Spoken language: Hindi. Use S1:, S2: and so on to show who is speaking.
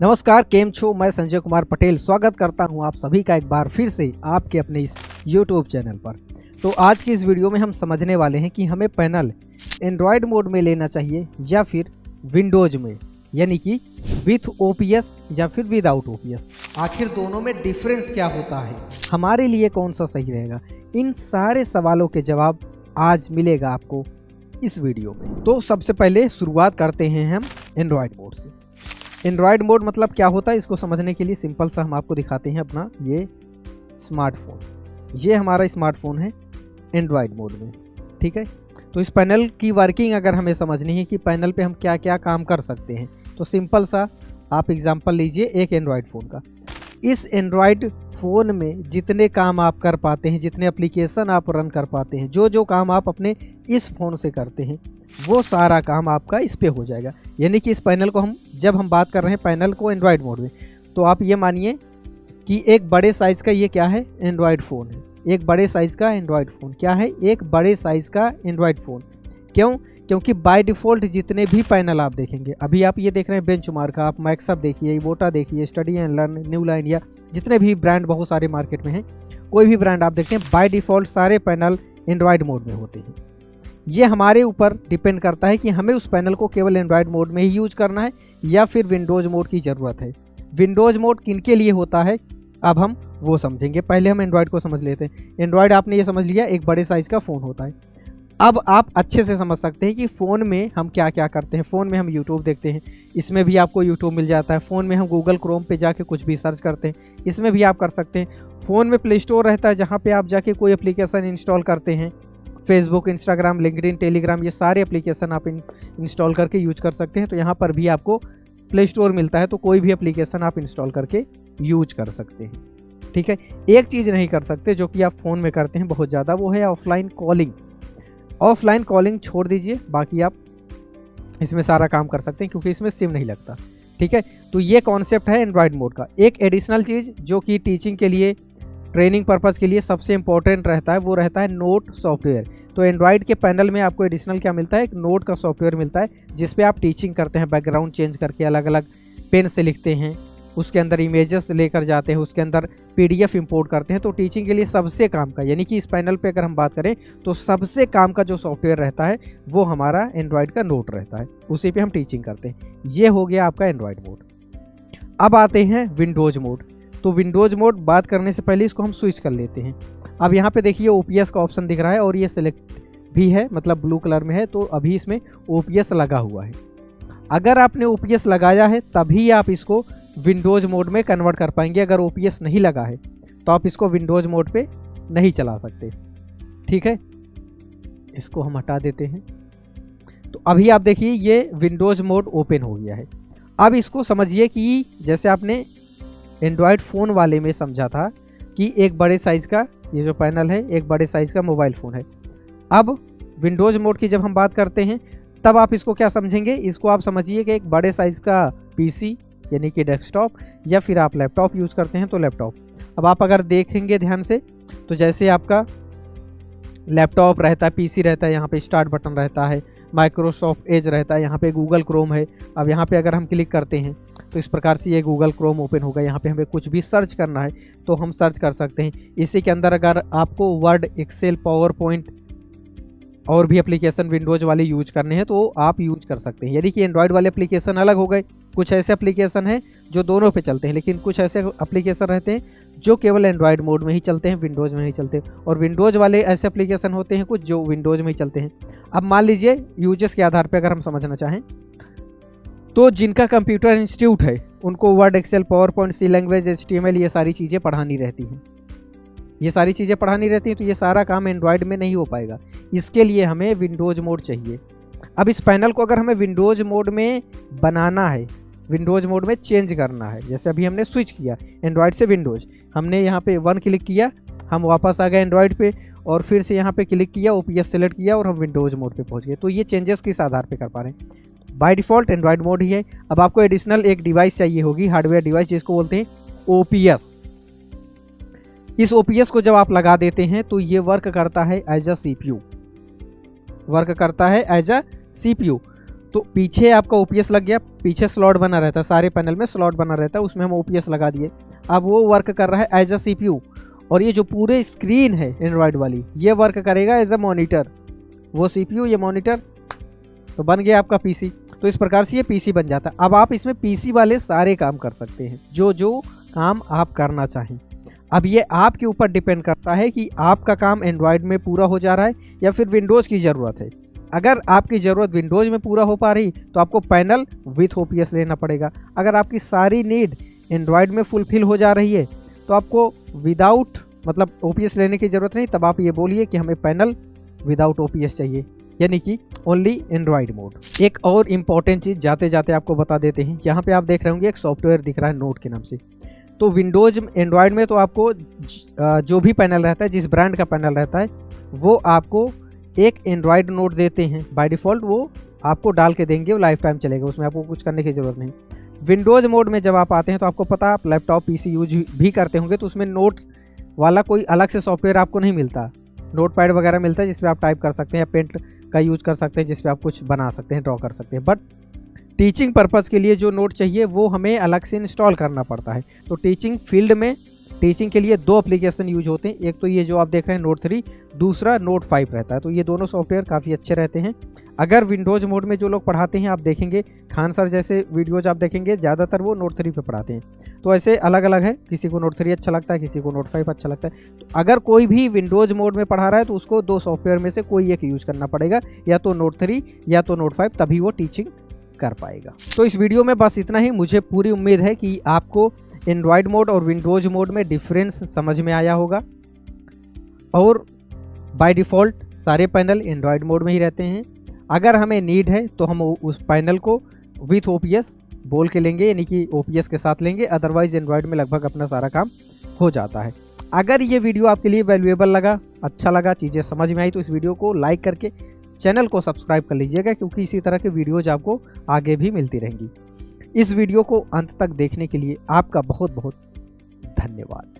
S1: नमस्कार, केम छो। मैं संजय कुमार पटेल स्वागत करता हूं आप सभी का एक बार फिर से आपके अपने इस YouTube चैनल पर। तो आज की इस वीडियो में हम समझने वाले हैं कि हमें पैनल एंड्रॉयड मोड में लेना चाहिए या फिर विंडोज में, यानी कि विथ OPS या फिर विदाउट OPS। आखिर दोनों में डिफरेंस क्या होता है, हमारे लिए कौन सा सही रहेगा, इन सारे सवालों के जवाब आज मिलेगा आपको इस वीडियो में। तो सबसे पहले शुरुआत करते हैं हम एंड्रॉयड मोड से। एंड्रॉयड मोड मतलब क्या होता है, इसको समझने के लिए सिंपल सा हम आपको दिखाते हैं अपना ये स्मार्टफोन। ये हमारा स्मार्टफोन है एंड्रॉयड मोड में, ठीक है। तो इस पैनल की वर्किंग अगर हमें समझनी है कि पैनल पे हम क्या क्या काम कर सकते हैं, तो सिंपल सा आप एग्जांपल लीजिए एक एंड्रॉयड फ़ोन का। इस एंड्रॉयड फ़ोन में जितने काम आप कर पाते हैं, जितने एप्लीकेशन आप रन कर पाते हैं, जो काम आप अपने इस फ़ोन से करते हैं, वो सारा काम आपका इस पे हो जाएगा। यानी कि इस पैनल को जब हम बात कर रहे हैं पैनल को एंड्रॉयड मोड में, तो आप ये मानिए कि एक बड़े साइज़ का ये क्या है, एंड्रॉयड फ़ोन है। एक बड़े साइज़ का एंड्रॉयड फ़ोन क्या है, एक बड़े साइज़ का एंड्रॉयड फ़ोन। क्यों? क्योंकि बाय डिफ़ॉल्ट जितने भी पैनल आप देखेंगे, अभी आप ये देख रहे हैं बेंचमार्क का, आप मैक्सअप देखिए, इवोटा देखिए, study and learn, new line, या जितने भी ब्रांड बहुत सारे मार्केट में हैं, कोई भी ब्रांड आप देखते हैं, बाय डिफ़ॉल्ट सारे पैनल एंड्रॉयड मोड में होते हैं। ये हमारे ऊपर डिपेंड करता है कि हमें उस पैनल को केवल एंड्रॉयड मोड में ही यूज करना है या फिर विंडोज़ मोड की ज़रूरत है। विंडोज़ मोड किनके लिए होता है अब हम वो समझेंगे। पहले हम एंड्रॉयड को समझ लेते हैं। एंड्रॉयड आपने ये समझ लिया एक बड़े साइज़ का फ़ोन होता है। अब आप अच्छे से समझ सकते हैं कि फ़ोन में हम क्या क्या करते हैं। फ़ोन में हम यूट्यूब देखते हैं, इसमें भी आपको यूट्यूब मिल जाता है। फ़ोन में हम गूगल क्रोम पे जाके कुछ भी सर्च करते हैं, इसमें भी आप कर सकते हैं। फ़ोन में प्ले स्टोर रहता है जहाँ पे आप जाके कोई एप्लीकेशन इंस्टॉल करते हैं। फेसबुक, इंस्टाग्राम, लिंक्डइन, टेलीग्राम, ये सारे एप्लीकेशन आप इंस्टॉल करके यूज कर सकते हैं। तो यहाँ पर भी आपको प्ले स्टोर मिलता है, तो कोई भी एप्लीकेशन आप इंस्टॉल करके यूज कर सकते हैं, ठीक है। एक चीज़ नहीं कर सकते जो कि आप फ़ोन में करते हैं बहुत ज़्यादा, वो है ऑफलाइन कॉलिंग। ऑफलाइन कॉलिंग छोड़ दीजिए, बाकी आप इसमें सारा काम कर सकते हैं क्योंकि इसमें सिम नहीं लगता, ठीक है। तो ये कॉन्सेप्ट है एंड्रॉयड मोड का। एक एडिशनल चीज़ जो कि टीचिंग के लिए, ट्रेनिंग पर्पज़ के लिए सबसे इंपॉर्टेंट रहता है, वो रहता है नोट सॉफ्टवेयर। तो एंड्रॉयड के पैनल में आपको एडिशनल क्या मिलता है, एक नोट का सॉफ्टवेयर मिलता है जिस पे आप टीचिंग करते हैं, बैकग्राउंड चेंज करके अलग अलग पेन से लिखते हैं, उसके अंदर इमेजेस लेकर जाते हैं, उसके अंदर PDF इंपोर्ट करते हैं। तो टीचिंग के लिए सबसे काम का, यानी कि इस पैनल पे अगर हम बात करें तो सबसे काम का जो सॉफ्टवेयर रहता है वो हमारा एंड्रॉयड का नोट रहता है, उसी पे हम टीचिंग करते हैं। ये हो गया आपका एंड्रॉयड मोड। अब आते हैं विंडोज़ मोड। तो विंडोज़ मोड बात करने से पहले इसको हम स्विच कर लेते हैं। अब यहाँ पे देखिए OPS का ऑप्शन दिख रहा है और ये सिलेक्ट भी है, मतलब ब्लू कलर में है, तो अभी इसमें OPS लगा हुआ है। अगर आपने OPS लगाया है तभी आप इसको विंडोज़ मोड में कन्वर्ट कर पाएंगे। अगर OPS नहीं लगा है तो आप इसको विंडोज़ मोड पे नहीं चला सकते, ठीक है। इसको हम हटा देते हैं। तो अभी आप देखिए ये विंडोज़ मोड ओपन हो गया है। अब इसको समझिए कि जैसे आपने एंड्रॉयड फ़ोन वाले में समझा था कि एक बड़े साइज़ का ये जो पैनल है, एक बड़े साइज़ का मोबाइल फ़ोन है। अब विंडोज़ मोड की जब हम बात करते हैं तब आप इसको क्या समझेंगे, इसको आप समझिए कि एक बड़े साइज़ का PC यानी कि डेस्कटॉप, या फिर आप लैपटॉप यूज़ करते हैं तो लैपटॉप। अब आप अगर देखेंगे ध्यान से तो जैसे आपका लैपटॉप रहता है, PC रहता है, यहाँ पे स्टार्ट बटन रहता है, माइक्रोसॉफ्ट एज रहता है, यहाँ पे गूगल क्रोम है। अब यहाँ पे अगर हम क्लिक करते हैं तो इस प्रकार से ये गूगल क्रोम ओपन होगा। यहाँ पे हमें कुछ भी सर्च करना है तो हम सर्च कर सकते हैं। इसी के अंदर अगर आपको वर्ड, एक्सेल, पावर पॉइंट और भी एप्लीकेशन विंडोज़ वाले यूज करने हैं तो आप यूज कर सकते हैं। यानी कि एंड्रॉयड वाले एप्लीकेशन अलग हो गए। कुछ ऐसे एप्लीकेशन हैं जो दोनों पे चलते हैं, लेकिन कुछ ऐसे एप्लीकेशन रहते हैं जो केवल एंड्रॉयड मोड में ही चलते हैं, विंडोज़ में नहीं चलते। और विंडोज़ वाले ऐसे एप्लीकेशन होते हैं कुछ जो विंडोज़ में ही चलते हैं। अब मान लीजिए यूजेस के आधार पर अगर हम समझना चाहें तो जिनका कंप्यूटर इंस्टीट्यूट है उनको Word, Excel, PowerPoint, C language, HTML ये सारी चीज़ें पढ़ानी रहती हैं। ये सारी चीज़ें पढ़ानी रहती हैं तो ये सारा काम एंड्रॉयड में नहीं हो पाएगा। इसके लिए हमें विंडोज़ मोड चाहिए। अब इस पैनल को अगर हमें विंडोज़ मोड में बनाना है, विंडोज़ मोड में चेंज करना है, जैसे अभी हमने स्विच किया एंड्रॉयड से विंडोज़, हमने यहाँ पे 1 क्लिक किया, हम वापस आ गए एंड्रॉयड पे, और फिर से यहाँ पे क्लिक किया, OPS सेलेक्ट किया और हम विंडोज़ मोड पे पहुँच गए। तो ये चेंजेस किस आधार पे कर पा रहे हैं, बाय डिफ़ॉल्ट एंड्रॉयड मोड ही है। अब आपको एडिशनल एक डिवाइस चाहिए होगी, हार्डवेयर डिवाइस, जिसको बोलते हैं OPS। इस OPS को जब आप लगा देते हैं तो ये वर्क करता है एज अ CPU, वर्क करता है एज अ CPU। तो पीछे आपका ओपीएस लग गया, पीछे स्लॉट बना रहता है, सारे पैनल में स्लॉट बना रहता है, उसमें हम ओपीएस लगा दिए। अब वो वर्क कर रहा है एज अ सीपीयू, और ये जो पूरे स्क्रीन है एंड्रॉयड वाली ये वर्क करेगा एज अ मॉनिटर। वो सीपीयू ये मॉनिटर, तो बन गया आपका पीसी। तो इस प्रकार से ये पीसी बन जाता है। अब आप इसमें पीसी वाले सारे काम कर सकते हैं, जो जो काम आप करना चाहें। अब ये आपके ऊपर डिपेंड करता है कि आपका काम एंड्रॉयड में पूरा हो जा रहा है या फिर विंडोज़ की ज़रूरत है। अगर आपकी ज़रूरत विंडोज़ में पूरा हो पा रही तो आपको पैनल विथ ओपीएस लेना पड़ेगा। अगर आपकी सारी नीड एंड्रॉयड में फुलफिल हो जा रही है तो आपको विदाउट मतलब ओपीएस लेने की ज़रूरत नहीं, तब आप ये बोलिए कि हमें पैनल विदाउट ओपीएस चाहिए, यानी कि ओनली एंड्रॉयड मोड। एक और इम्पॉर्टेंट चीज़ जाते जाते आपको बता देते हैं। यहाँ पे आप देख रहे होंगे एक सॉफ्टवेयर दिख रहा है नोट के नाम से। तो विंडोज़ एंड्रॉयड में तो आपको जो भी पैनल रहता है, जिस ब्रांड का पैनल रहता है, वो आपको एक एंड्रॉयड नोट देते हैं बाय डिफ़ॉल्ट। वो आपको डाल के देंगे, वो लाइफ टाइम चलेगा, उसमें आपको कुछ करने की ज़रूरत नहीं। विंडोज़ मोड में जब आप आते हैं तो आपको पता है आप लैपटॉप पीसी यूज भी करते होंगे, तो उसमें नोट वाला कोई अलग से सॉफ्टवेयर आपको नहीं मिलता। नोट पैड वगैरह मिलता है जिसपे आप टाइप कर सकते हैं, पेंट का यूज कर सकते हैं जिसपे आप कुछ बना सकते हैं, ड्रॉ कर सकते हैं। बट टीचिंग पर्पज़ के लिए जो नोट चाहिए वो हमें अलग से इंस्टॉल करना पड़ता है। तो टीचिंग फील्ड में टीचिंग के लिए दो एप्लीकेशन यूज होते हैं। एक तो ये जो आप देख रहे हैं नोट 3, दूसरा नोट 5 रहता है। तो ये दोनों सॉफ्टवेयर काफ़ी अच्छे रहते हैं। अगर विंडोज़ मोड में जो लोग पढ़ाते हैं, आप देखेंगे खान सर जैसे वीडियोज आप देखेंगे, ज़्यादातर वो नोट 3 पे पढ़ाते हैं। तो ऐसे अलग अलग है, किसी को नोट 3 अच्छा लगता है, किसी को नोट 5 अच्छा लगता है। तो अगर कोई भी विंडोज़ मोड में पढ़ा रहा है तो उसको दो सॉफ्टवेयर में से कोई एक यूज़ करना पड़ेगा, या तो नोट 3 या तो नोट 5, तभी वो टीचिंग कर पाएगा। तो इस वीडियो में बस इतना ही। मुझे पूरी उम्मीद है कि आपको एंड्रॉयड मोड और विंडोज़ मोड में डिफरेंस समझ में आया होगा। और बाय डिफ़ॉल्ट सारे पैनल एंड्रॉयड मोड में ही रहते हैं। अगर हमें नीड है तो हम उस पैनल को विथ ओपीएस बोल के लेंगे, यानी कि ओपीएस के साथ लेंगे। अदरवाइज एंड्रॉयड में लगभग अपना सारा काम हो जाता है। अगर ये वीडियो आपके लिए वैल्यूएबल लगा, अच्छा लगा, चीज़ें समझ में आई, तो इस वीडियो को लाइक करके चैनल को सब्सक्राइब कर लीजिएगा, क्योंकि इसी तरह के वीडियोज आपको आगे भी मिलती रहेंगी। इस वीडियो को अंत तक देखने के लिए आपका बहुत बहुत धन्यवाद।